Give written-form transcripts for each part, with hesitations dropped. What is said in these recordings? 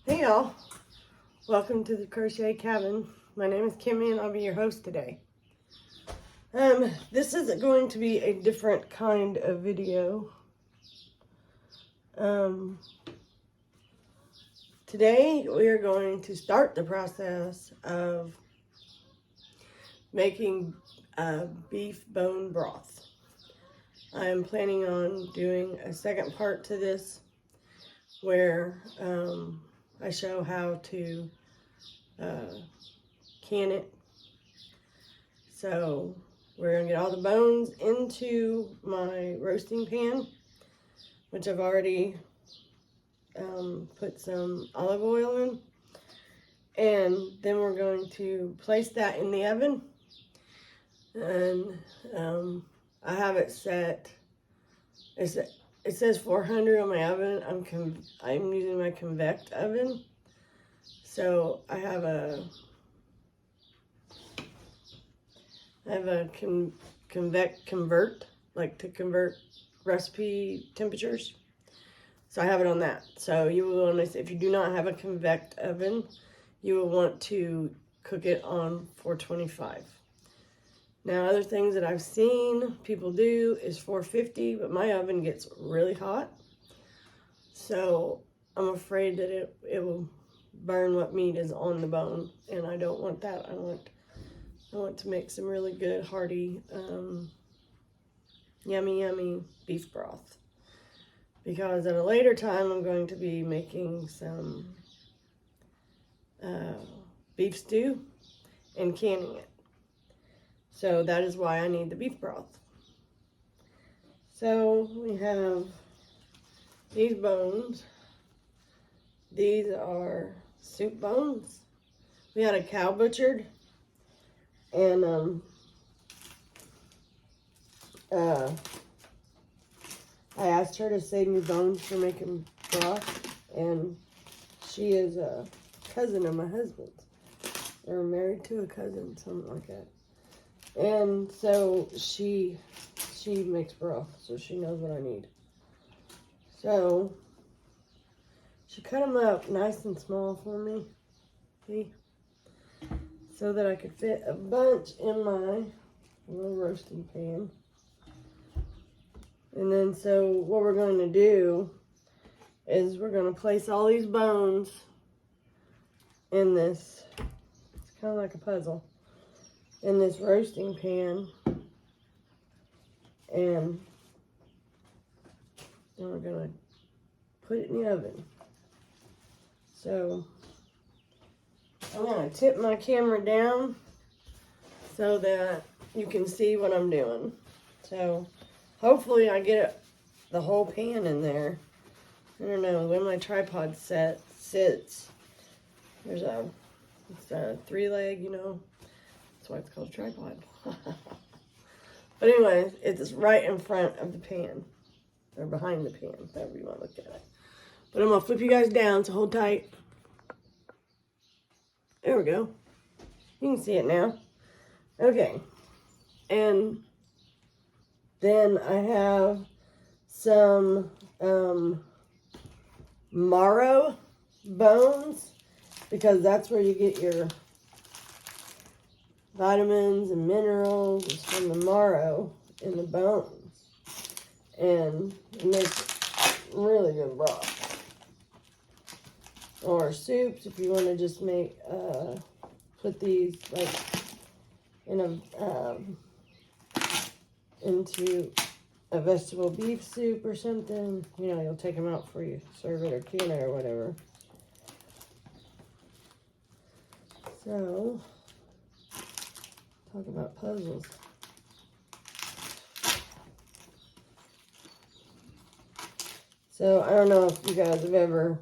Hey y'all, welcome to the Crochet Cabin. My name is Kimmie and I'll be your host today. This is going to be a different kind of video. Today we are going to start the process of making beef bone broth. I am planning on doing a second part to this where I show how to can it. So we're going to get all the bones into my roasting pan, which I've already put some olive oil in. And then we're going to place that in the oven. And I have it set, it says 400 on my oven. I'm using my convect oven. So I have a convert, like to convert recipe temperatures. So I have it on that. So you will want to, if you do not have a convect oven, you will want to cook it on 425. Now, other things that I've seen people do is 450, but my oven gets really hot. So I'm afraid that it will burn what meat is on the bone, and I don't want that. I want to make some really good, hearty, yummy beef broth. Because at a later time, I'm going to be making some beef stew and canning it. So that is why I need the beef broth. So we have these bones. These are soup bones. We had a cow butchered, and I asked her to save me bones for making broth, and she is a cousin of my husband's. They're married to a cousin, something like that. And so she makes broth, so she knows what I need. So she cut them up nice and small for me, see, so that I could fit a bunch in my little roasting pan. And then so what we're going to do is we're going to place all these bones in this, it's kind of like a puzzle, in this roasting pan, and then we're going to put it in the oven. So I'm going to tip my camera down so that you can see what I'm doing. So hopefully I get the whole pan in there. I don't know, the way my tripod sits, there's it's a 3-leg, you know. That's why it's called a tripod. But anyways, it's right in front of the pan, or behind the pan, however you want to look at it. But I'm going to flip you guys down, so hold tight. There we go. You can see it now. Okay. And then I have some marrow bones, because that's where you get your vitamins and minerals. It's from the marrow in the bones. And it makes really good broth. Or soups, if you want to just make, put these like in into a vegetable beef soup or something. You know, you'll take them out before you serve it or can it or whatever. So, talk about puzzles. So, I don't know if you guys have ever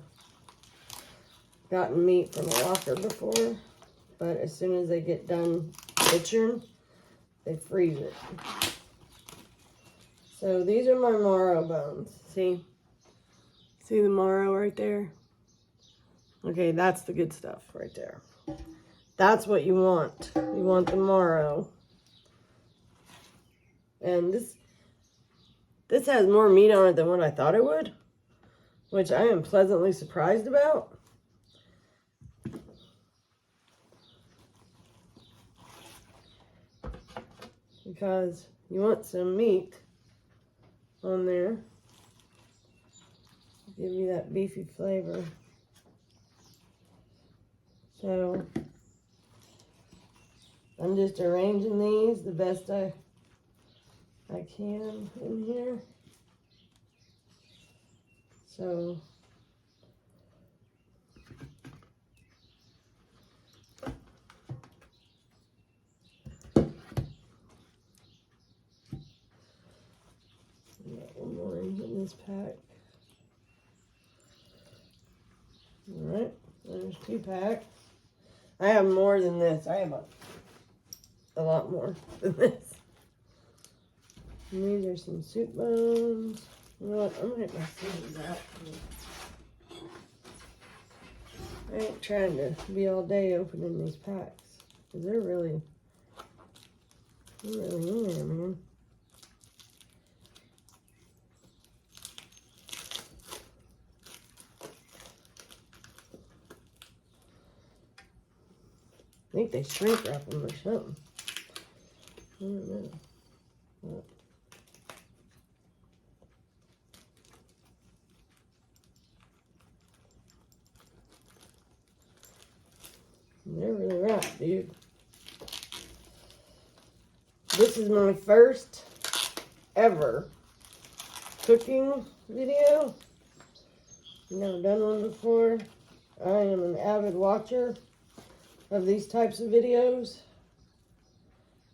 gotten meat from a locker before, but as soon as they get done butchering, they freeze it. So these are my marrow bones. See the marrow right there? Okay, that's the good stuff right there. That's what you want. You want the marrow. And this has more meat on it than what I thought it would, which I am pleasantly surprised about. because you want some meat on there. Give you that beefy flavor. So I'm just arranging these the best I can in here. So got one more in this pack. Alright, there's 2 packs. I have more than this. I have a lot more than this. And these are some soup bones. You know what? I'm gonna get my scissors out. I ain't trying to be all day opening these packs. Because they're really in there, man. I think they shrink wrap them or something. I don't know. But they're really wrapped, dude. This is my first ever cooking video. I've never done one before. I am an avid watcher of these types of videos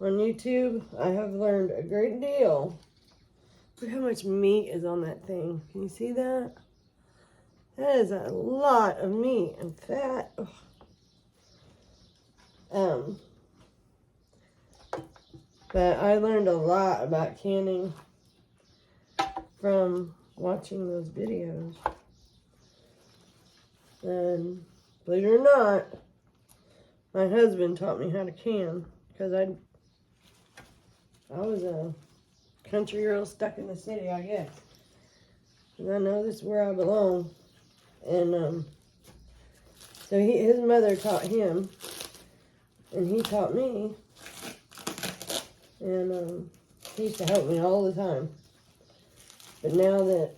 on YouTube. I have learned a great deal. Look how much meat is on that thing. Can you see that? That is a lot of meat and fat. But I learned a lot about canning from watching those videos. And believe it or not, my husband taught me how to can, because I was a country girl stuck in the city, I guess. And I know this is where I belong. And so his mother taught him, and he taught me. And he used to help me all the time. But now that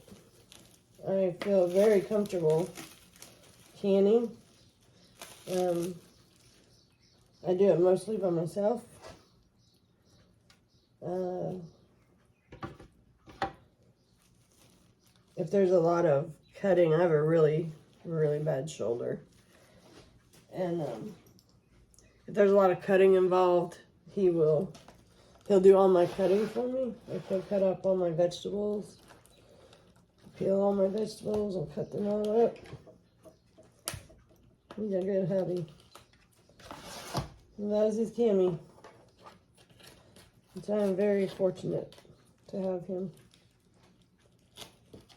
I feel very comfortable canning, I do it mostly by myself. If there's a lot of cutting, I have a really, really bad shoulder. And if there's a lot of cutting involved, he'll do all my cutting for me. Like he'll cut up all my vegetables, peel all my vegetables, and cut them all up. He's a good hubby. And that is his Kimmie. Which I am very fortunate to have him.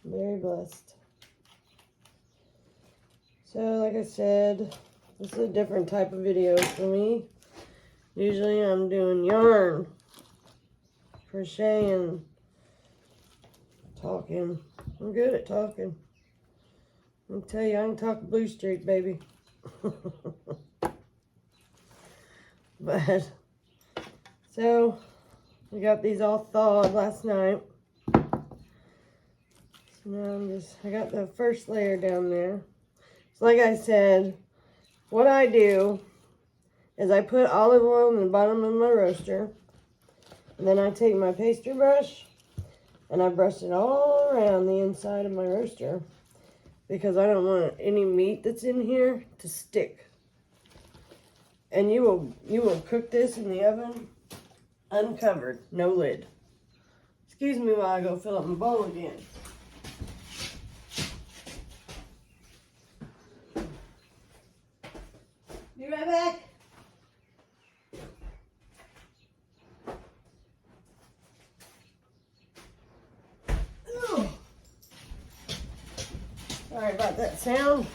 Very blessed. So, like I said, this is a different type of video for me. Usually I'm doing yarn, crocheting, talking. I'm good at talking. I'll tell you, I can talk Blue Street, baby. But, so, we got these all thawed last night. So now I got the first layer down there. So like I said, what I do is I put olive oil in the bottom of my roaster. And then I take my pastry brush and I brush it all around the inside of my roaster. Because I don't want any meat that's in here to stick. And you will cook this in the oven uncovered, no lid. Excuse me while I go fill up my bowl again. Be right back. Ooh. Sorry about that sound.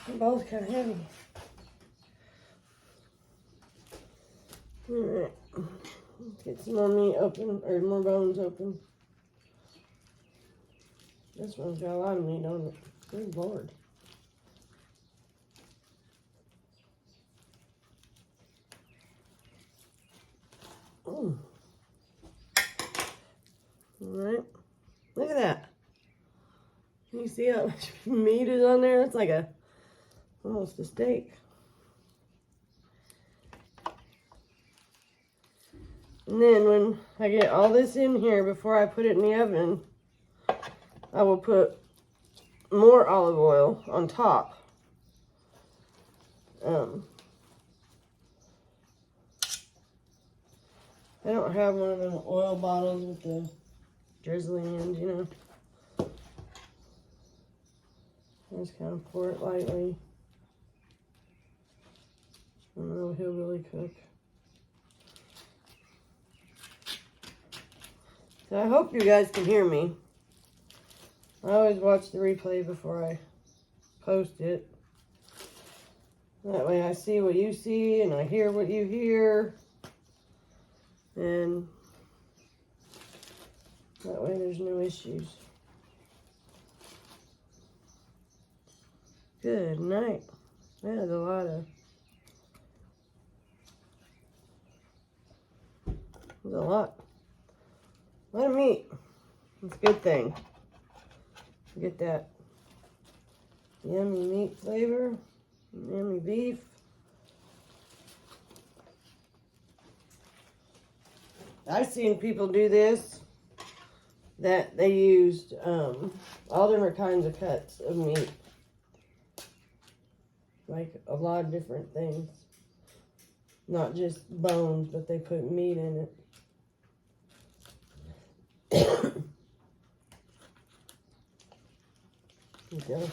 The bowl's kind of heavy. Alright, let's get some more meat open, or more bones open. This one's got a lot of meat on it. Good Lord. All right. Look at that. Can you see how much meat is on there? It's like almost a steak. And then when I get all this in here before I put it in the oven, I will put more olive oil on top. I don't have one of them oil bottles with the drizzling end, you know. I just kind of pour it lightly. I'm a little hillbilly cook. So I hope you guys can hear me. I always watch the replay before I post it. That way I see what you see and I hear what you hear. And that way there's no issues. Good night. There's a lot of... There's a lot of meat. It's a good thing. Get that yummy meat flavor, yummy beef. I've seen people do this, that they used all different kinds of cuts of meat. Like a lot of different things. Not just bones, but they put meat in it. Okay.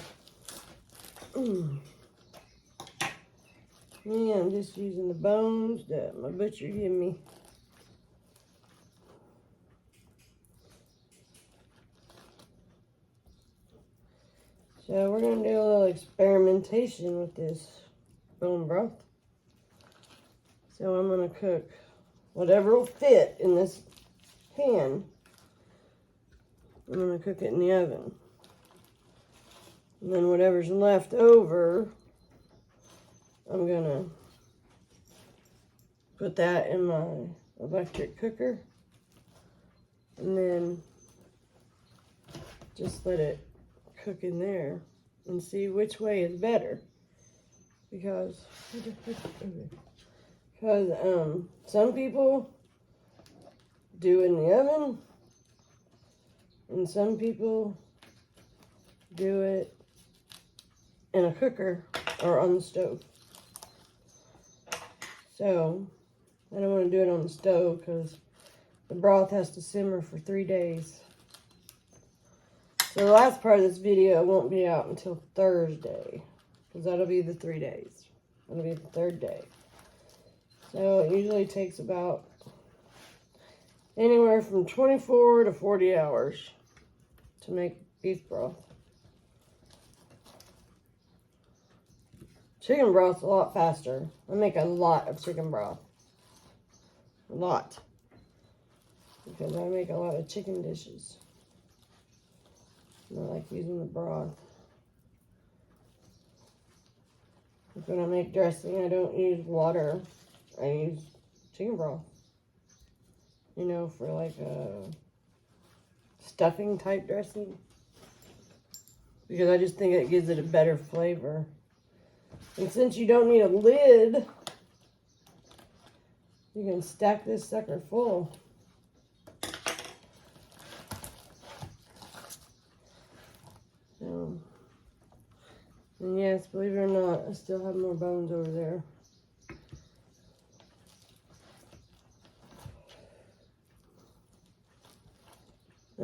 Yeah, I'm just using the bones that my butcher gave me. So we're going to do a little experimentation with this bone broth. So I'm going to cook whatever will fit in this pan. I'm going to cook it in the oven. And then whatever's left over, I'm going to put that in my electric cooker. And then just let it cook in there and see which way is better. Because some people do it in the oven, and some people do it in a cooker or on the stove. So I don't want to do it on the stove because the broth has to simmer for 3 days. So the last part of this video won't be out until Thursday, because that'll be the 3 days. That'll be the 3rd day. So it usually takes about anywhere from 24 to 40 hours to make beef broth. Chicken broth's a lot faster. I make a lot of chicken broth. A lot. Because I make a lot of chicken dishes. And I like using the broth. Like when I make dressing, I don't use water. I use chicken broth. You know, for like a stuffing type dressing. Because I just think it gives it a better flavor. And since you don't need a lid, you can stack this sucker full. And yes, believe it or not, I still have more bones over there.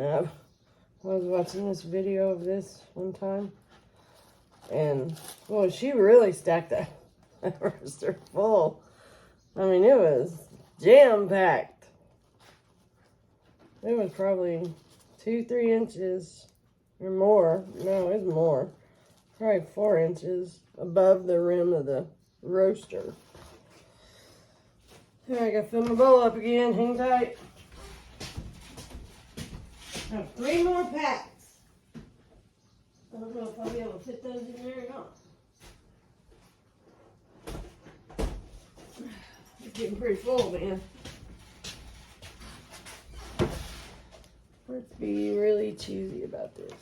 I was watching this video of this one time. And, well, she really stacked that roaster full. I mean, it was jam-packed. It was probably 2-3 inches or more. No, it was more. Probably 4 inches above the rim of the roaster. All right, I gotta fill my bowl up again. Hang tight. I have 3 more packs. I don't know if I'll be able to fit those in there or not. It's getting pretty full, man. Let's be really choosy about this.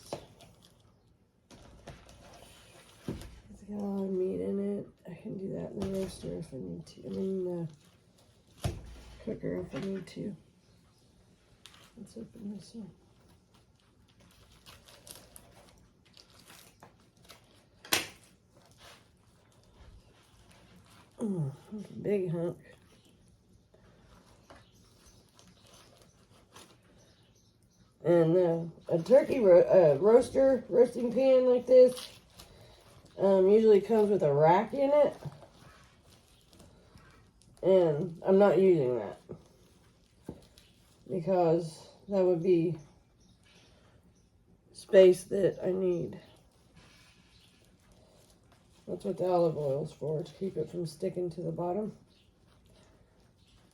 It's got a lot of meat in it. I can do that in the roaster if I need to. I mean the cooker if I need to. Let's open this one. Oh, that's a big hunk. And a turkey roasting pan like this usually comes with a rack in it. And I'm not using that because that would be space that I need. That's what the olive oil is for, to keep it from sticking to the bottom.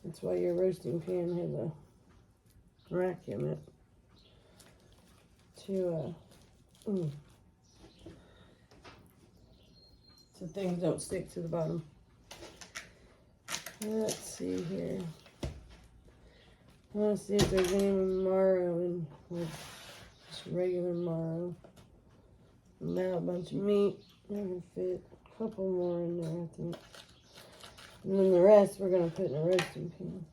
That's why your roasting pan has a rack in it. So things don't stick to the bottom. Let's see here. I want to see if there's any marrow in just regular marrow. Now a bunch of meat. I can fit a couple more in there, I think. And then the rest we're going to put in a roasting pan.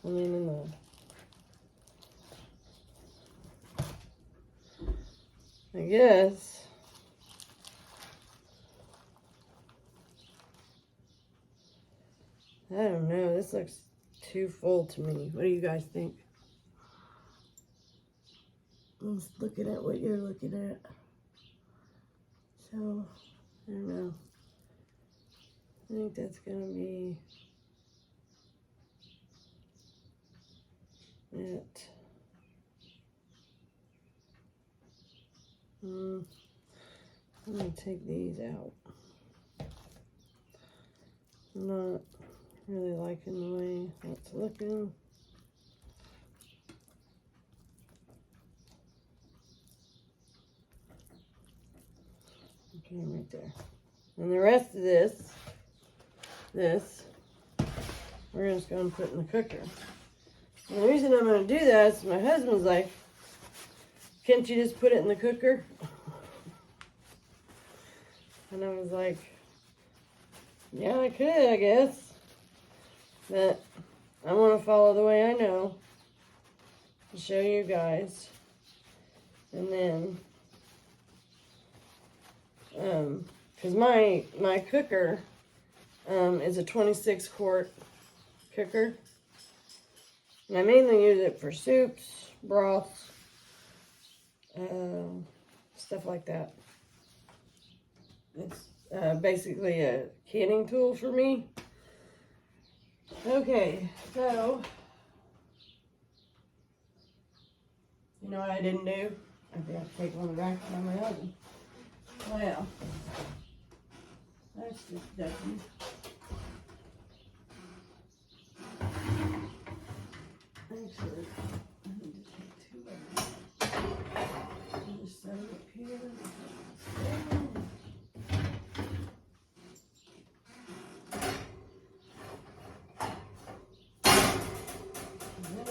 I mean in the... I guess. I don't know. This looks too full to me. What do you guys think? I'm just looking at what you're looking at. So, I don't know. I think that's going to be it. I'm going to take these out. I'm not really liking the way that's looking. Okay, right there. And the rest of this, we're just going to put in the cooker. And the reason I'm going to do that is my husband's like, can't you just put it in the cooker? And I was like, yeah, I could, I guess. But I want to follow the way I know to show you guys. And then, because my cooker is a 26 quart cooker. And I mainly use it for soups, broths, stuff like that. It's basically a canning tool for me. Okay, so, you know what I didn't do? I forgot to take one back from my oven. Well, that's just ducky. Actually, I need to take two of them. I'll just set them up here.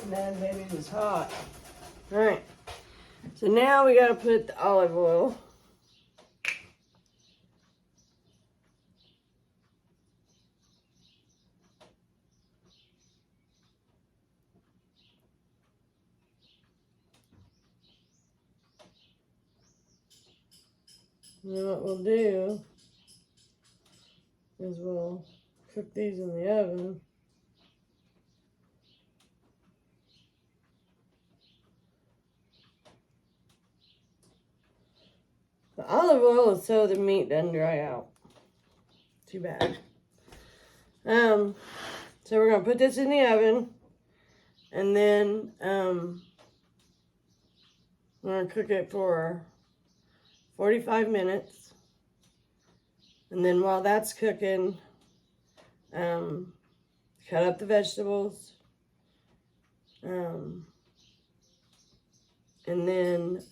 That baby was hot. Alright, so now we got to put the olive oil. And then what we'll do is we'll cook these in the oven. The olive oil is so the meat doesn't dry out. Too bad. So we're going to put this in the oven. And then we're going to cook it for 45 minutes. And then while that's cooking, cut up the vegetables. And then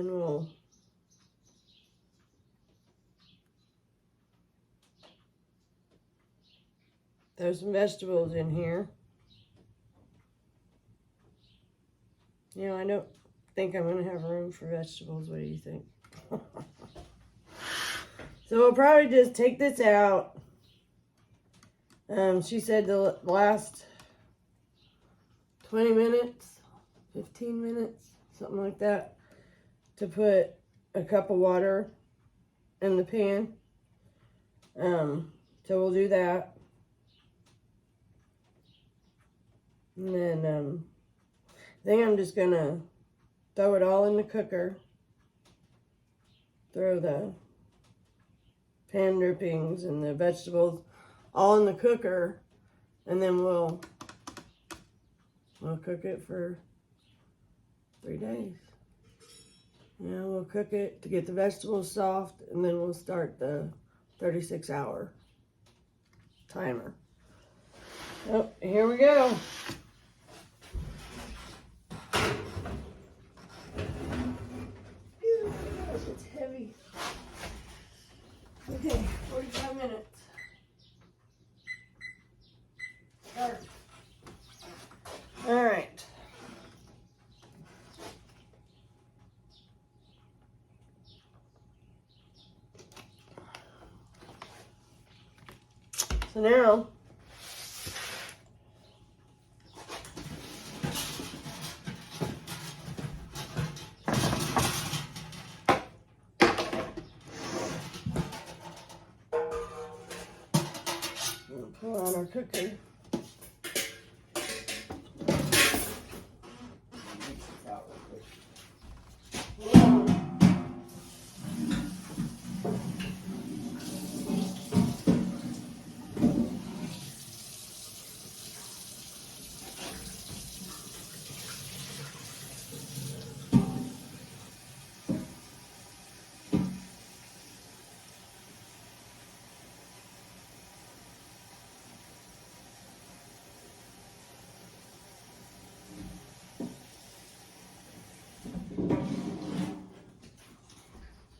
we'll throw some vegetables in here. You know, I don't think I'm going to have room for vegetables. What do you think? So we'll probably just take this out. She said the last 20 minutes, 15 minutes, something like that, to put a cup of water in the pan. So we'll do that. And then I think I'm just gonna throw it all in the cooker. Throw the pan drippings and the vegetables all in the cooker, and then we'll cook it for 3 days. Yeah, we'll cook it to get the vegetables soft, and then we'll start the 36-hour timer. Oh, here we go. Ew, gosh, it's heavy. Okay, 45 minutes. Start. All right. So now, we'll pull out our cooker.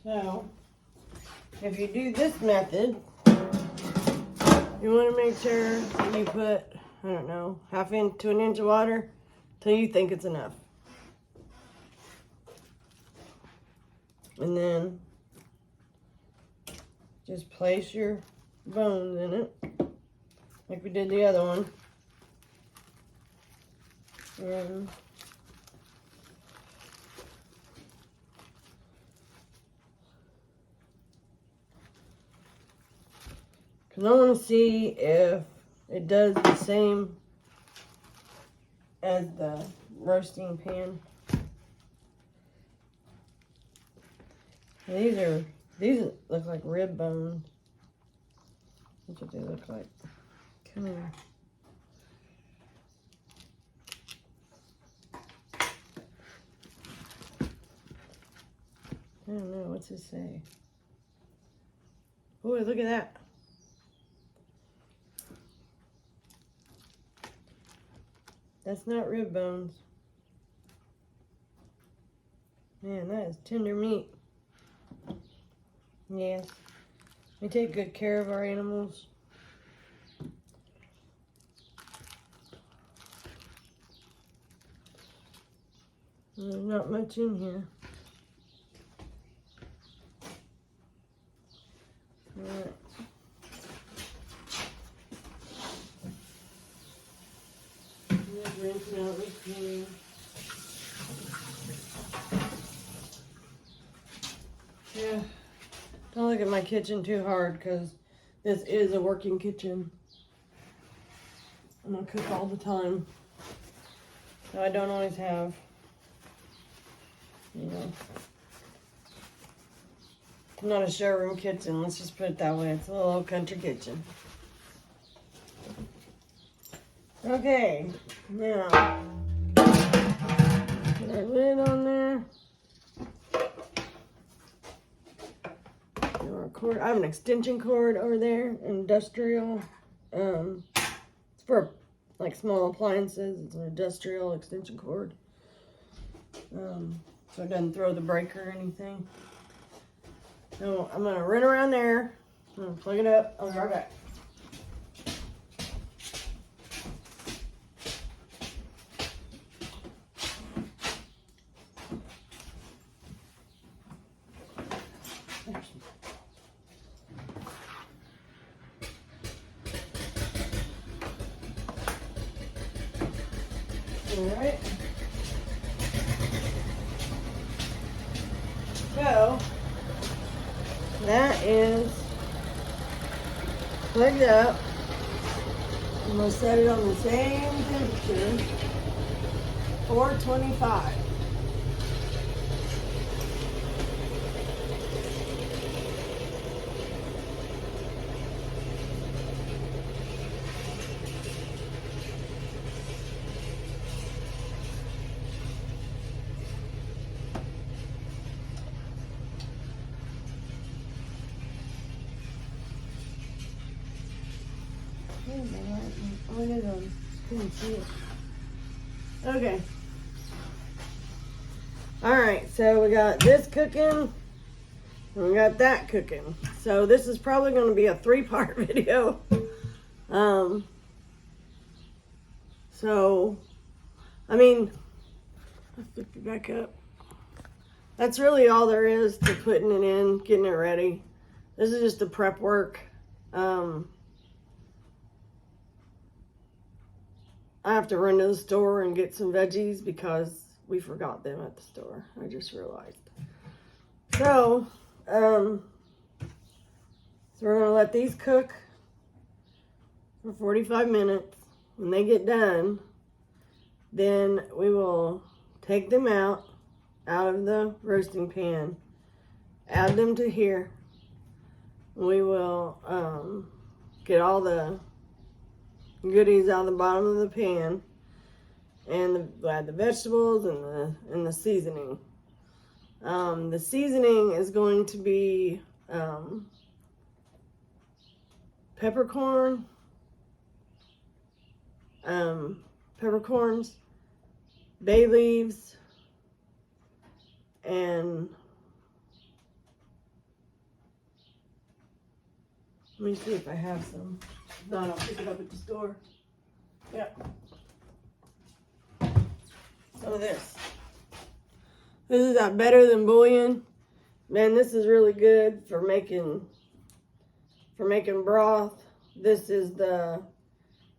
So, if you do this method, you want to make sure that you put, I don't know, ½ inch to 1 inch of water till you think it's enough. And then just place your bones in it, like we did the other one. And because I want to see if it does the same as the roasting pan. These look like rib bones. That's what they look like. Come here. I don't know, what's it say? Oh, look at that. That's not rib bones. Man, that is tender meat. Yes. We take good care of our animals. There's not much in here. All right. Rinse out this pan. Yeah, don't look at my kitchen too hard because this is a working kitchen. And I cook all the time. So I don't always have, you know, it's not a showroom kitchen, let's just put it that way. It's a little old country kitchen. Okay, now, put our lid on there. Our cord, I have an extension cord over there, industrial. It's for like small appliances. It's an industrial extension cord. So it doesn't throw the breaker or anything. So I'm gonna run around there. I'm gonna plug it up. I'll be right back. Alright. So, that is plugged up. I'm going to set it on the same temperature, 425. Oh, it is on. Couldn't see it. Okay. Alright, so we got this cooking, and we got that cooking. So this is probably going to be a 3-part video. So, I mean, let's pick it back up. That's really all there is to putting it in, getting it ready. This is just the prep work. I have to run to the store and get some veggies because we forgot them at the store. I just realized. So we're gonna let these cook for 45 minutes. When they get done, then we will take them out of the roasting pan, add them to here. We will get all the goodies out of the bottom of the pan, and we'll add the vegetables and the seasoning. The seasoning is going to be peppercorns, bay leaves, and let me see if I have some. If not, I'll pick it up at the store. Yep. Some of this. This is that Better Than Bouillon. Man, this is really good for making broth. This is the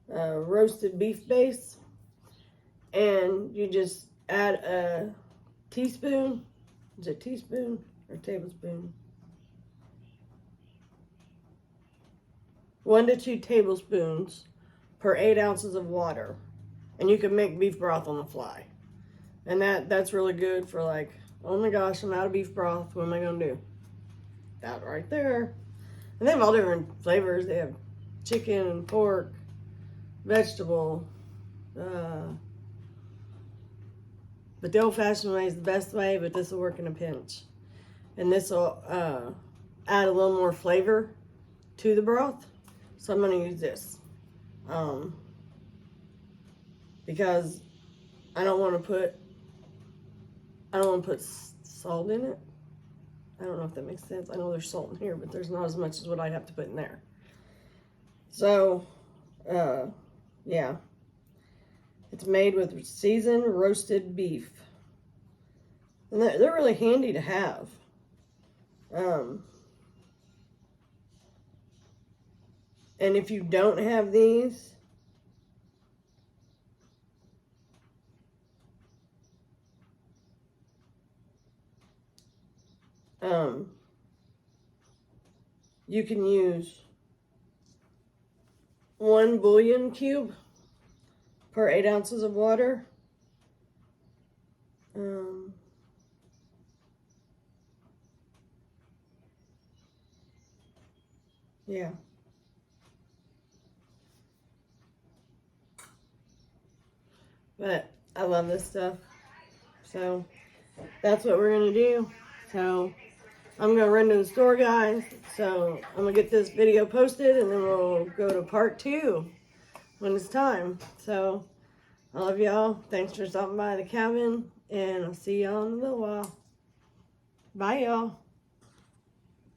roasted beef base, and you just add a teaspoon. Is it a teaspoon or tablespoon? 1 to 2 tablespoons per 8 ounces of water, and you can make beef broth on the fly. And that's really good for, like, oh my gosh, I'm out of beef broth. What am I gonna do? That right there. And they have all different flavors. They have chicken and pork, vegetable. But the old-fashioned way is the best way, but this will work in a pinch. And this will add a little more flavor to the broth. So I'm going to use this. Because I don't want to put salt in it. I don't know if that makes sense. I know there's salt in here, but there's not as much as what I'd have to put in there. So, yeah. It's made with seasoned roasted beef. And they're really handy to have. And if you don't have these, you can use 1 bouillon cube per 8 ounces of water. Yeah. But I love this stuff. So that's what we're going to do. So I'm going to run to the store, guys. So I'm going to get this video posted, and then we'll go to part 2 when it's time. So I love y'all. Thanks for stopping by the cabin, and I'll see y'all in a little while. Bye, y'all.